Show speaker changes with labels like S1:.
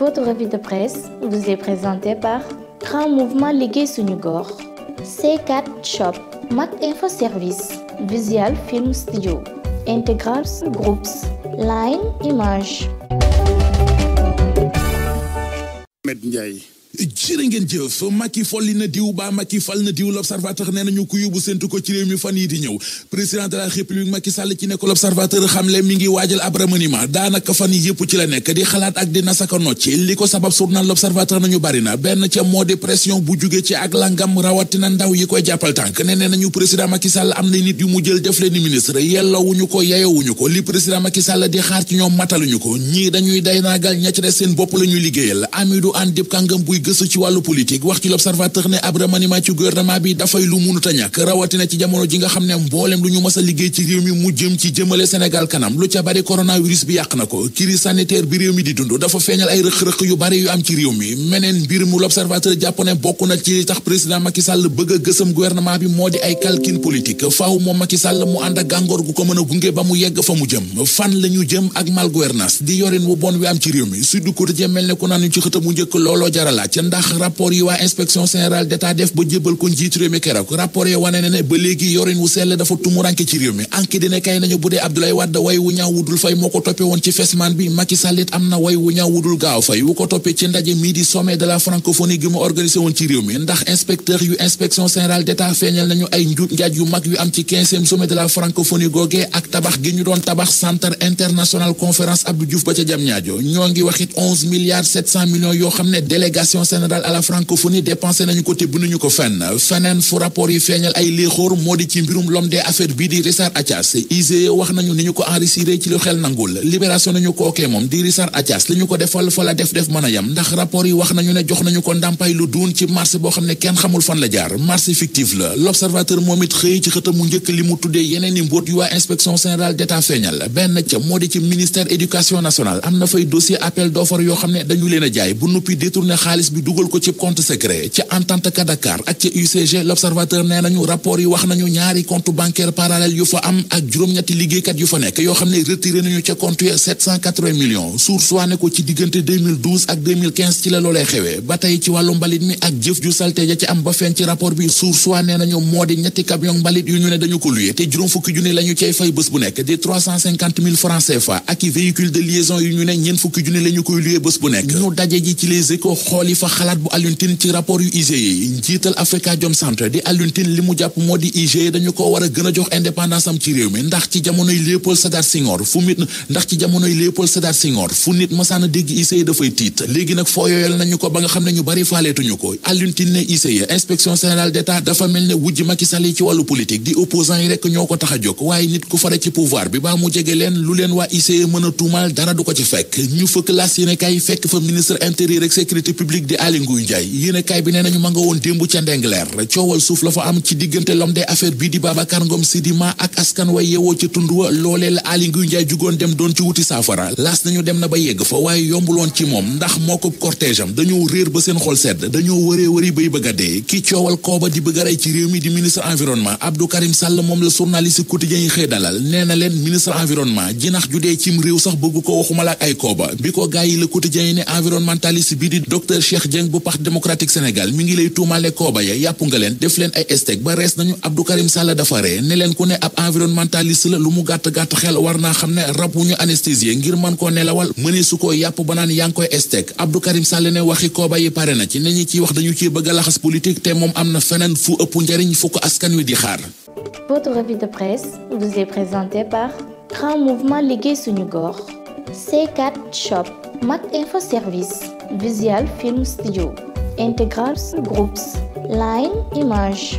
S1: Votre revue de presse vous est présentée par Grand Mouvement Liggéey Suñu Gox, C4 Shop, Mak Info Service, Visual Film Studio, Integral Groups, Line Image.
S2: Ahmed Ndiaye. jërë ngeen jëf Macky folli na diw ba Macky fal na diw l'observateur nee nañu ko yóbbu séntu ko ci réew mi fan yi di ñëw président de la république Macky Sall ci nekk l'observateur xamle mi ngi waajal ab remaniement daanaka fan yi yëpp ci la nekk di xalaat ak di nasaka nocci li ko sabab journal l'observateur nañu bari na benn ca moo di pression bu jóge ci ak langam rawatina ndaw yi koy jàppal tànk nee nañu président Macky Sall am na nit yu mu jël def leen ni ministre yellowuñu ko yeyowuñu ko li président Macky Sall di xaar ci ñoom mataluñu ko ñii dañuy day naagal ña ci des seen bopp la ñuy liggéeyal Amidou Anne dib kàngam buy gëstu ci wàllu politique wax ci l'observateur ne ab remaniement ci gouvernement bi dafay lu munut a ñàkk rawatina ci jamono ji nga xam ne mboolem lu ñu mës a liggéey ci réew mi mu jëm ci jëmale Sénégal kanam lu ca bari coronavirus bi yàq na ko crise sanitaire bi réew mi di dund dafa feeñal ay rëq-rëq yu bari yu am ci réew mi meneen mbir mu l'observateur jàpp ne bokk na ci tax président Macky Sall bëgg a gësam gouvernement bi moo di ay calcul politique faaw moom Macky Sall mu ànd ak gàngoor gu ko mën a gunge ba mu yegg fa mu jëm fan la ñu jëm ak mal gouvernance di yorin wu bon wi am ci réew mi Sud Quotidien mel ne ko nañu ci xëta mu njëkk looloo jaralaaj ndax rapport yi waa inspection générale d'État def ba jébbal ko njiitu réew mi keroog rapport yi wane ne ba léegi yorin wu sell dafa tumuranke ci réew mi enquête dina kay nañu bu dee Abdoulaye Wade way wu ñaaw wudul fay moo ko toppe woon ci Fesman bi Macky Sall it am na way wu ñaaw wudul gaaw fay wu ko toppe ci ndaje mii di sommet de la francophonie gi mu organisé woon ci réew mi ndax inspecteur yu inspection générale d'État feeñal nañu ay njuut njaaj yu mag yu am ci 15e sommet de la francophonie googee ak tabax gi ñu doon tabax centre international conférence Abdou Diouf ba ca Diamniadio ñoo ngi waxit 11 milliards 700 millions yoo xam ne délégation générale à la francophonie dépensé nañu ko te bunuñu ko feneen fu rapport yi feeñal ay léexóor moo di ci mbirum l'homme des affaires bii di Richard Attias IGE wax nañu ni ñu ko enrichir ci lu xel nangul libération nañu kookee moom di Richard Attias li ñu ko defal fa la def mën a yam ndax rapport yi wax nañu ne jox nañu ko ndàmpaay lu duun ci marché boo xam ne kenn xamul fan la jaar marché fictif la l'observateur moom it xëy ci xëtam mu njëkk li mu tuddee yeneen i mbóot yu waa inspection générale d'État feeñal benn ca moo di ci ministère éducation nationale am na fay dossier appel d'offre yoo xam ne dañu leen a jaay bu nuppi détourné xaalis bi dugal ko ci compte secret ca Entente Ca Dakar ak ca UCG l'observateur nee nañu rapport yi wax nañu ñaari compte bancaire parallèle yu fa am ak juróom-ñetti liggéeykat yu fa nekk yoo xam ne retiré nañu ca compte ya 780 millions source waane ko ci diggante 2012 ak 2015 ci la loolee xewee ba tey ci wàllu mbalit mi ak jëf ju salte ja ci am ba feeñ ci rapport bi source waa nee nañu moo di ñetti camion mbalit yu ñu ne dañu ko luye te juróom fukki junni la ñu cay fay bés bu nekk di 350 000 francs CFA ak i véhicule de liaison yu ñu ne ñeen fukki junni la ñu koy luye bés bu nekk ñu daje ji ci les échos xooli fa xalaat bu Alioune Tine ci rapport yu IGE yi njiital Afrikajom Center di Alioune Tine li mu jàpp moo di IGE dañu ko war a gën a jox indépendance am ci réew mi ndax ci jamonoy Léopold Sédar Senghor fu nit masaana dégg IGE dafay tiit léegi nag foo yooyal nañu ko ba nga xam ne ñu bari faaleetuñu ko Alioune Tine ne IGE inspection générale d'État dafa mel ne wujj Macky Sall yi ci wàllu politique di opposant yi rekk ñoo ko tax a jóg waaye nit ku fare ci pouvoir bi baa mu jege leen lu leen waa IGE mën a tuumal dara du ko ci fekk ñu fëkk laas yéenekaay fekk fa ministre intérieur ak sécurité publique di Aly Ngouille Ndiaye yéenekaay bi nee nañu ma nga woon démb ca Ndengleer coowal suuf la fa am ci diggante l'homme des affaires bii di Babacar Ngom Sidima ak askan way yewoo ca tund wa loolee la Aly Ngouille Ndiaye jugoon dem doon ci wuti saafara laas nañu dem na ba yegg fa waaye yombuloon ci moom ndax moo ko cortège am dañoo réer ba seen xol sedd dañoo wëree bay bëgg a dee ki coowal kooba di bëgg a rey ci réew mi di ministre environnement Abdou Karim Sall moom la journaliste quotidien yi xëy dalal nee na leen ministre environnement jinax ju dee cim réew sax bëgg ko waxuma la ak ay kooba bi ko gaay yi la quotidien yi ne environnementaliste bi di docteur Cheikh Dieng bu Parti démocratique Sénégal mi ngi lay tuumaale kooba ya yàpp nga leen def leen ay steak ba rees nañu Abdou Karim Sall dafa ree ne leen ku ne ab environnementaliste la lu mu gàtt-gàtt xel war naa xam ne rab wu ñu anesthésier ngir mën koo nelawal mënee su ko yàpp ba naan yaa ngi koy steak Abdou Karim Sall ne waxi kooba yi pare na ci ne ñi ciy wax dañu ciy bëgg a laxas politique te moom am na feneen fu ëpp njariñ fu ko askan wi di xaar.
S1: Votre revue de presse vous est présentée par Grand Mouvement Liggéey Suñu Gox, C4 Shop, Mak Info Service, Visual Film Studio, Integral Groups, Line Image.